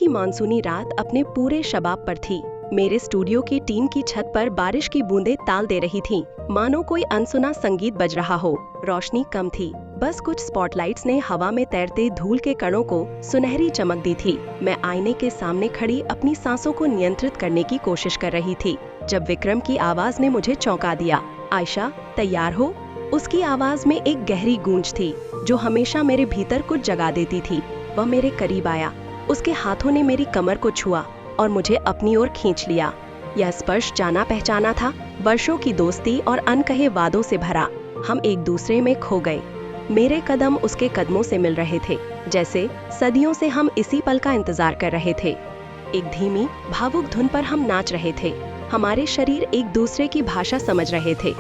मानसूनी रात अपने पूरे शबाब पर थी। मेरे स्टूडियो की टीन की छत पर बारिश की बूंदें ताल दे रही थीं, मानो कोई अनसुना संगीत बज रहा हो। रोशनी कम थी, बस कुछ स्पॉटलाइट्स ने हवा में तैरते धूल के कणों को सुनहरी चमक दी थी। मैं आईने के सामने खड़ी अपनी सांसों को नियंत्रित करने की कोशिश कर रही थी जब विक्रम की आवाज ने मुझे चौंका दिया। आयशा, तैयार हो? उसकी आवाज में एक गहरी गूंज थी जो हमेशा मेरे भीतर कुछ जगा देती थी। वह मेरे करीब आया, उसके हाथों ने मेरी कमर को छुआ और मुझे अपनी ओर खींच लिया। यह स्पर्श जाना पहचाना था, वर्षों की दोस्ती और अनकहे वादों से भरा। हम एक दूसरे में खो गए। मेरे कदम उसके कदमों से मिल रहे थे, जैसे सदियों से हम इसी पल का इंतजार कर रहे थे। एक धीमी भावुक धुन पर हम नाच रहे थे, हमारे शरीर एक दूसरे की भाषा समझ रहे थे।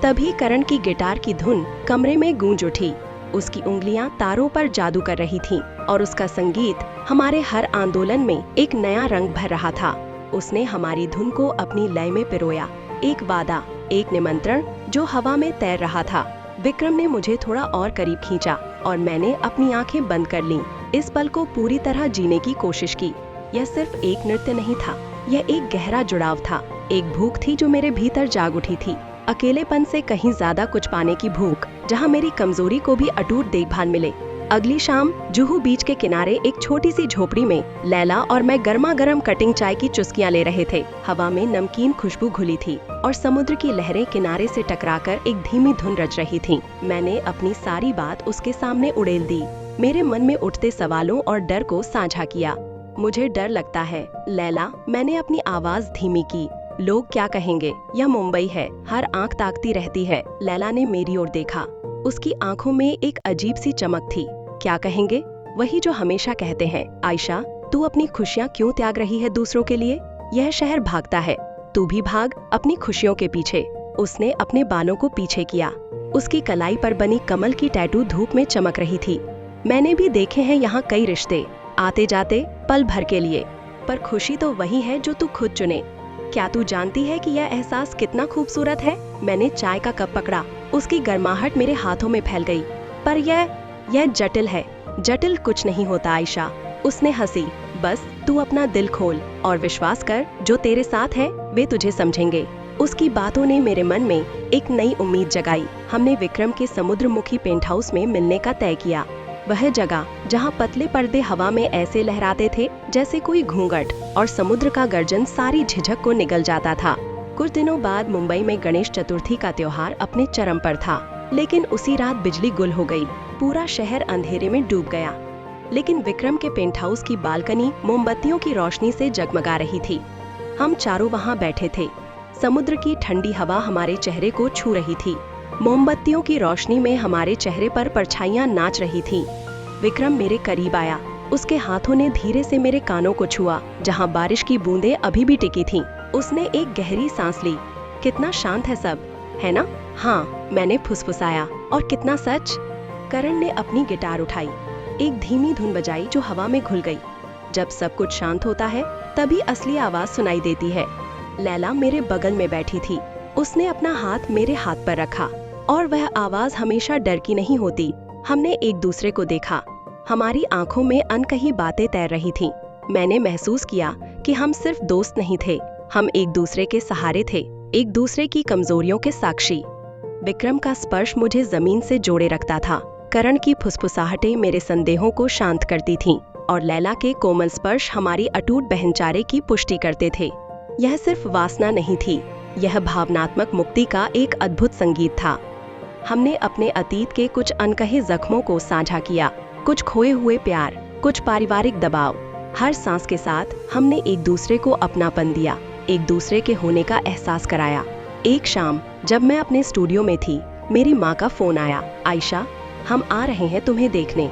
तभी करण की गिटार की धुन कमरे में गूंज उठी। उसकी उंगलियां तारों पर जादू कर रही थीं और उसका संगीत हमारे हर आंदोलन में एक नया रंग भर रहा था। उसने हमारी धुन को अपनी लय में पिरोया, एक वादा, एक निमंत्रण जो हवा में तैर रहा था। विक्रम ने मुझे थोड़ा और करीब खींचा और मैंने अपनी आंखें बंद कर लीं। इस पल को पूरी तरह जीने की कोशिश की। यह सिर्फ एक नृत्य नहीं था, यह एक गहरा जुड़ाव था। एक भूख थी जो मेरे भीतर जाग उठी थी, अकेलेपन से कहीं ज्यादा कुछ पाने की भूख, जहां मेरी कमजोरी को भी अटूट देखभाल मिले। अगली शाम जुहू बीच के किनारे एक छोटी सी झोपड़ी में लैला और मैं गर्मा गर्म कटिंग चाय की चुस्कियां ले रहे थे। हवा में नमकीन खुशबू घुली थी और समुद्र की लहरें किनारे से टकराकर एक धीमी धुन रच रही थीं। मैंने अपनी सारी बात उसके सामने उड़ेल दी, मेरे मन में उठते सवालों और डर को साझा किया। मुझे डर लगता है लैला, मैंने अपनी आवाज धीमी की। लोग क्या कहेंगे? यह मुंबई है, हर आंख ताकती रहती है। लैला ने मेरी ओर देखा, उसकी आंखों में एक अजीब सी चमक थी। क्या कहेंगे? वही जो हमेशा कहते हैं, आयशा, तू अपनी खुशियाँ क्यों त्याग रही है दूसरों के लिए? यह शहर भागता है, तू भी भाग अपनी खुशियों के पीछे। उसने अपने बालों को पीछे किया, उसकी कलाई पर बनी कमल की टैटू धूप में चमक रही थी। मैंने भी देखे हैं यहाँ कई रिश्ते, आते जाते पल भर के लिए, पर खुशी तो वही है जो तू खुद चुने। क्या तू जानती है कि यह एहसास कितना खूबसूरत है? मैंने चाय का कप पकड़ा, उसकी गर्माहट मेरे हाथों में फैल गई। पर यह जटिल है। जटिल कुछ नहीं होता आयशा, उसने हंसी। बस तू अपना दिल खोल और विश्वास कर, जो तेरे साथ है वे तुझे समझेंगे। उसकी बातों ने मेरे मन में एक नई उम्मीद जगाई। हमने विक्रम के समुद्रमुखी पेंट हाउस में मिलने का तय किया, वह जगह जहां पतले पर्दे हवा में ऐसे लहराते थे जैसे कोई घूंघट, और समुद्र का गर्जन सारी झिझक को निगल जाता था। कुछ दिनों बाद मुंबई में गणेश चतुर्थी का त्योहार अपने चरम पर था, लेकिन उसी रात बिजली गुल हो गई। पूरा शहर अंधेरे में डूब गया, लेकिन विक्रम के पेंट हाउस की बालकनी मोमबत्तियों की रोशनी से जगमगा रही थी। हम चारों वहां बैठे थे, समुद्र की ठंडी हवा हमारे चेहरे को छू रही थी, मोमबत्तियों की रोशनी में हमारे चेहरे पर परछाइयां नाच रही थीं। विक्रम मेरे करीब आया, उसके हाथों ने धीरे से मेरे कानों को छुआ जहां बारिश की बूंदें अभी भी टिकी थीं। उसने एक गहरी सांस ली। कितना शांत है सब, है ना? हाँ, मैंने फुसफुसाया। और कितना सच? करण ने अपनी गिटार उठाई, एक धीमी धुन बजाई जो हवा में घुल गई। जब सब कुछ शांत होता है तभी असली आवाज सुनाई देती है। लैला मेरे बगल में बैठी थी, उसने अपना हाथ मेरे हाथ पर रखा, और वह आवाज हमेशा डर की नहीं होती। हमने एक दूसरे को देखा, हमारी आंखों में अनकही बातें तैर रही थीं। मैंने महसूस किया कि हम सिर्फ दोस्त नहीं थे, हम एक दूसरे के सहारे थे, एक दूसरे की कमजोरियों के साक्षी। विक्रम का स्पर्श मुझे जमीन से जोड़े रखता था, करण की फुसफुसाहटें मेरे संदेहों को शांत करती थीं, और लैला के कोमल स्पर्श हमारी अटूट बहनचारे की पुष्टि करते थे। यह सिर्फ वासना नहीं थी, यह भावनात्मक मुक्ति का एक अद्भुत संगीत था। हमने अपने अतीत के कुछ अनकहे जख्मों को साझा किया, कुछ खोए हुए प्यार, कुछ पारिवारिक दबाव। हर सांस के साथ हमने एक दूसरे को अपनापन दिया, एक दूसरे के होने का एहसास कराया। एक शाम जब मैं अपने स्टूडियो में थी, मेरी माँ का फोन आया, आयशा, हम आ रहे हैं तुम्हें देखने।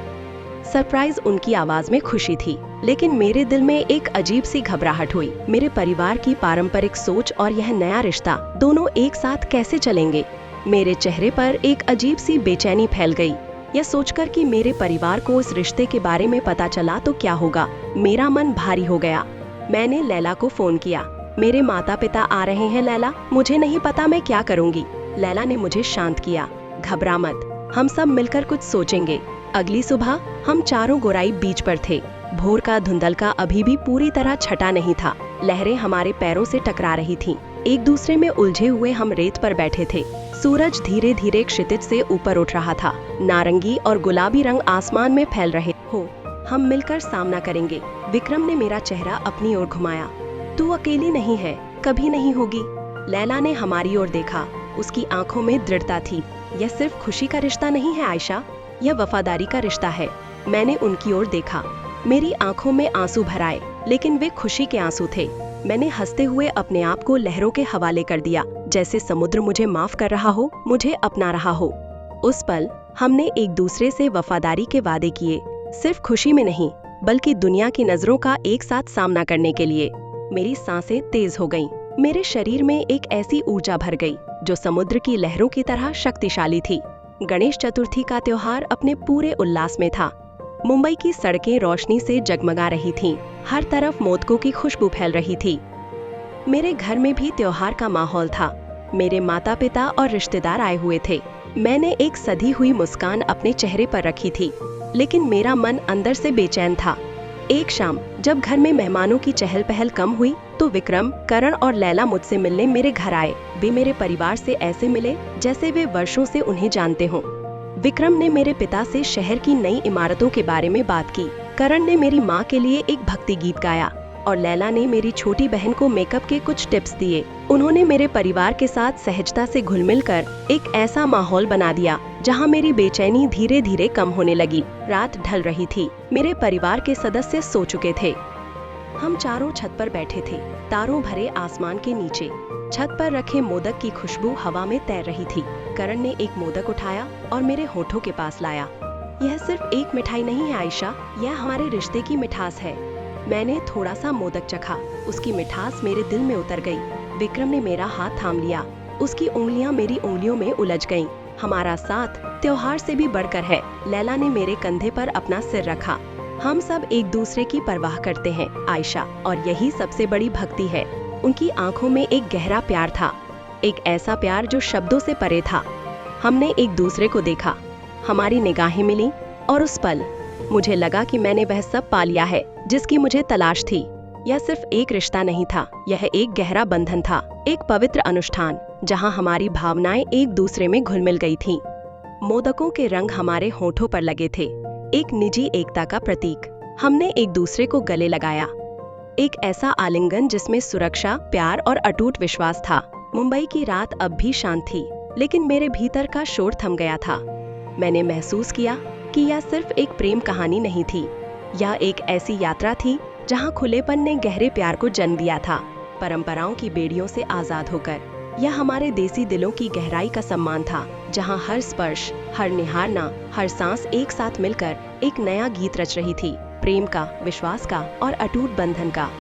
सरप्राइज उनकी आवाज में खुशी थी, लेकिन मेरे दिल में एक अजीब सी घबराहट हुई। मेरे परिवार की पारंपरिक सोच और यह नया रिश्ता, दोनों एक साथ कैसे चलेंगे? मेरे चेहरे पर एक अजीब सी बेचैनी फैल गई। यह सोचकर कि मेरे परिवार को इस रिश्ते के बारे में पता चला तो क्या होगा, मेरा मन भारी हो गया। मैंने लैला को फोन किया, मेरे माता पिता आ रहे हैं लैला, मुझे नहीं पता मैं क्या करूंगी। लैला ने मुझे शांत किया, घबरा मत, हम सब मिलकर कुछ सोचेंगे। अगली सुबह हम चारों गोराई बीच पर थे। भोर का धुंधलका अभी भी पूरी तरह छटा नहीं था। लहरें हमारे पैरों से टकरा रही थीं। एक दूसरे में उलझे हुए हम रेत पर बैठे थे। सूरज धीरे धीरे क्षितिज से ऊपर उठ रहा था। नारंगी और गुलाबी रंग आसमान में फैल रहे। हो, हम मिलकर सामना करेंगे। विक्रम ने मेरा चेहरा अपनी ओर घुमाया। तू अकेली नहीं है, कभी नहीं होगी। लैला ने हमारी ओर देखा। उसकी आंखों में दृढ़ता थी। यह सिर्फ खुशी का रिश्ता नहीं है आयशा, यह वफादारी का रिश्ता है। मैंने उनकी ओर देखा। मेरी आंखों में आंसू भर आए, लेकिन वे खुशी के आंसू थे। मैंने हंसते हुए अपने आप को लहरों के हवाले कर दिया, जैसे समुद्र मुझे माफ कर रहा हो, मुझे अपना रहा हो। उस पल हमने एक दूसरे से वफादारी के वादे किए, सिर्फ खुशी में नहीं, बल्कि दुनिया की नजरों का एक साथ सामना करने के लिए। मेरी सांसें तेज हो गईं। मेरे शरीर में एक ऐसी ऊर्जा भर गई जो समुद्र की लहरों की तरह शक्तिशाली थी। गणेश चतुर्थी का त्योहार अपने पूरे उल्लास में था। मुंबई की सड़कें रोशनी से जगमगा रही थीं। हर तरफ मोदकों की खुशबू फैल रही थी। मेरे घर में भी त्योहार का माहौल था। मेरे माता पिता और रिश्तेदार आए हुए थे। मैंने एक सधी हुई मुस्कान अपने चेहरे पर रखी थी, लेकिन मेरा मन अंदर से बेचैन था। एक शाम जब घर में मेहमानों की चहल पहल कम हुई, तो विक्रम, करण और लैला मुझसे मिलने मेरे घर आए। वे मेरे परिवार से ऐसे मिले जैसे वे वर्षों से उन्हें जानते हों। विक्रम ने मेरे पिता से शहर की नई इमारतों के बारे में बात की। करण ने मेरी माँ के लिए एक भक्ति गीत गाया और लैला ने मेरी छोटी बहन को मेकअप के कुछ टिप्स दिए। उन्होंने मेरे परिवार के साथ सहजता से घुल मिल कर एक ऐसा माहौल बना दिया जहाँ मेरी बेचैनी धीरे धीरे कम होने लगी। रात ढल रही थी। मेरे परिवार के सदस्य सो चुके थे। हम चारों छत पर बैठे थे, तारों भरे आसमान के नीचे। छत पर रखे मोदक की खुशबू हवा में तैर रही थी। करण ने एक मोदक उठाया और मेरे होठों के पास लाया। यह सिर्फ एक मिठाई नहीं है आयशा, यह हमारे रिश्ते की मिठास है। मैंने थोड़ा सा मोदक चखा। उसकी मिठास मेरे दिल में उतर गई। विक्रम ने मेरा हाथ थाम लिया। उसकी उंगलियां मेरी उंगलियों में उलझ गईं। हमारा साथ त्योहार से भी बढ़कर है। लैला ने मेरे कंधे पर अपना सिर रखा। हम सब एक दूसरे की परवाह करते हैं आयशा, और यही सबसे बड़ी भक्ति है। उनकी आंखों में एक गहरा प्यार था, एक ऐसा प्यार जो शब्दों से परे था। हमने एक दूसरे को देखा, हमारी निगाहें मिली, और उस पल मुझे लगा कि मैंने वह सब पा लिया है जिसकी मुझे तलाश थी। यह सिर्फ एक रिश्ता नहीं था, यह एक गहरा बंधन था, एक पवित्र अनुष्ठान जहां हमारी भावनाएं एक दूसरे में घुल मिल गई थीं। मोदकों के रंग हमारे होठों पर लगे थे, एक निजी एकता का प्रतीक। हमने एक दूसरे को गले लगाया, एक ऐसा आलिंगन जिसमें सुरक्षा, प्यार और अटूट विश्वास था। मुंबई की रात अब भी शांत थी, लेकिन मेरे भीतर का शोर थम गया था। मैंने महसूस किया कि यह सिर्फ एक प्रेम कहानी नहीं थी, यह एक ऐसी यात्रा थी जहां खुलेपन ने गहरे प्यार को जन्म दिया था, परंपराओं की बेड़ियों से आजाद होकर। यह हमारे देसी दिलों की गहराई का सम्मान था, जहां हर स्पर्श, हर निहारना, हर सांस एक साथ मिलकर एक नया गीत रच रही थी, प्रेम का, विश्वास का और अटूट बंधन का।